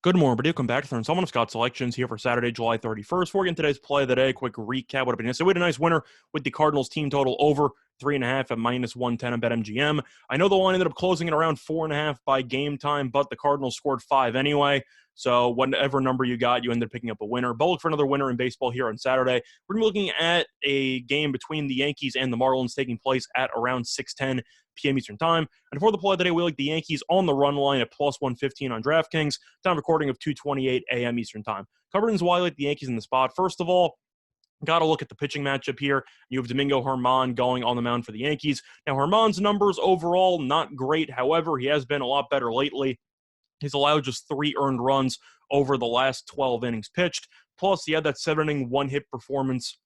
Good morning, everybody. Welcome back to the installment of Scott Selections here for Saturday, July 31st. We're getting today's play of the day. Quick recap. What happened yesterday? We had a nice winner with the Cardinals team total over 3.5 at minus 110 on BetMGM. I know the line ended up closing at around 4.5 by game time, but the Cardinals scored 5 anyway. So whatever number you got, you ended up picking up a winner. But look for another winner in baseball here on Saturday. We're going to be looking at a game between the Yankees and the Marlins taking place at around 6:10 p.m. Eastern Time. And for the play today, we like the Yankees on the run line at plus 115 on DraftKings. Time recording of 2:28 a.m. Eastern Time. Covered in why I like the Yankees in the spot. First of all, got to look at the pitching matchup here. You have Domingo Germán going on the mound for the Yankees. Now, Germán's numbers overall not great. However, he has been a lot better lately. He's allowed just 3 earned runs over the last 12 innings pitched. Plus, he had that 7-inning one-hit performance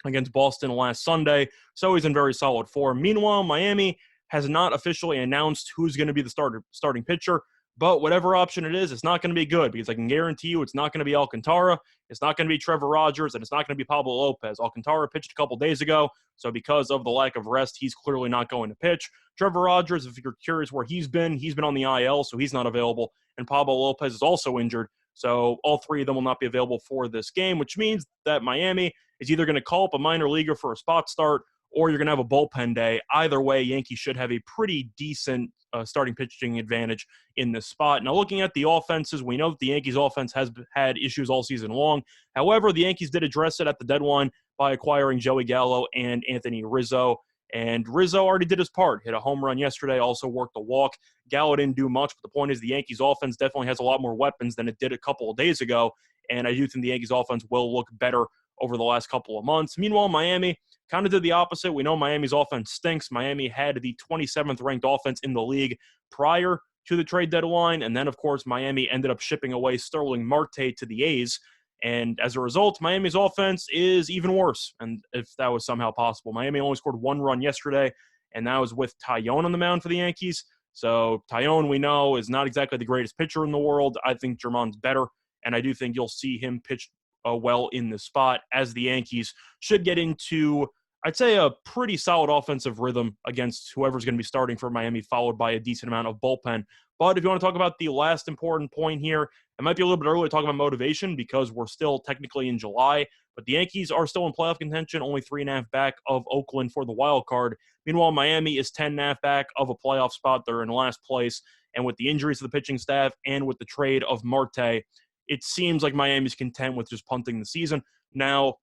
against Boston last Sunday, so he's in very solid form. Meanwhile, Miami has not officially announced who's going to be the starting pitcher, but whatever option it is, it's not going to be good because I can guarantee you it's not going to be Alcantara, it's not going to be Trevor Rogers, and it's not going to be Pablo Lopez. Alcantara pitched a couple days ago, so because of the lack of rest, he's clearly not going to pitch. Trevor Rogers, if you're curious where he's been on the IL, so he's not available, and Pablo Lopez is also injured, so all three of them will not be available for this game, which means that Miami is either going to call up a minor leaguer for a spot start or you're going to have a bullpen day. Either way, Yankees should have a pretty decent starting pitching advantage in this spot. Now, looking at the offenses, we know that the Yankees offense has had issues all season long. However, the Yankees did address it at the deadline by acquiring Joey Gallo and Anthony Rizzo. And Rizzo already did his part, hit a home run yesterday, also worked a walk. Gallo didn't do much, but the point is the Yankees offense definitely has a lot more weapons than it did a couple of days ago. And I do think the Yankees offense will look better over the last couple of months. Meanwhile, Miami kind of did the opposite. We know Miami's offense stinks. Miami had the 27th ranked offense in the league prior to the trade deadline. And then, of course, Miami ended up shipping away Sterling Marte to the A's. And as a result, Miami's offense is even worse. And if that was somehow possible, Miami only scored 1 run yesterday, and that was with Taillon on the mound for the Yankees. So Taillon, we know, is not exactly the greatest pitcher in the world. I think Germán's better, and I do think you'll see him pitch well in the spot as the Yankees should get into, I'd say, a pretty solid offensive rhythm against whoever's going to be starting for Miami, followed by a decent amount of bullpen. But if you want to talk about the last important point here, it might be a little bit early to talk about motivation because we're still technically in July, but the Yankees are still in playoff contention, only 3.5 back of Oakland for the wild card. Meanwhile, Miami is 10.5 back of a playoff spot. They're in last place, and with the injuries to the pitching staff and with the trade of Marte, it seems like Miami's content with just punting the season. Now,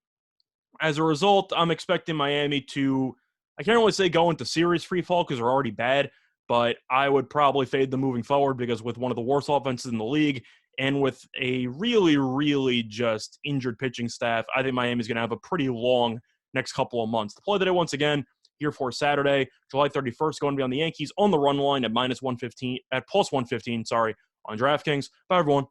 as a result, I'm expecting Miami to, I can't really say go into series free fall because they're already bad, but I would probably fade them moving forward because with one of the worst offenses in the league and with a really, really just injured pitching staff, I think Miami's going to have a pretty long next couple of months. The play today, once again, here for Saturday, July 31st, going to be on the Yankees on the run line at plus 115, on DraftKings. Bye, everyone.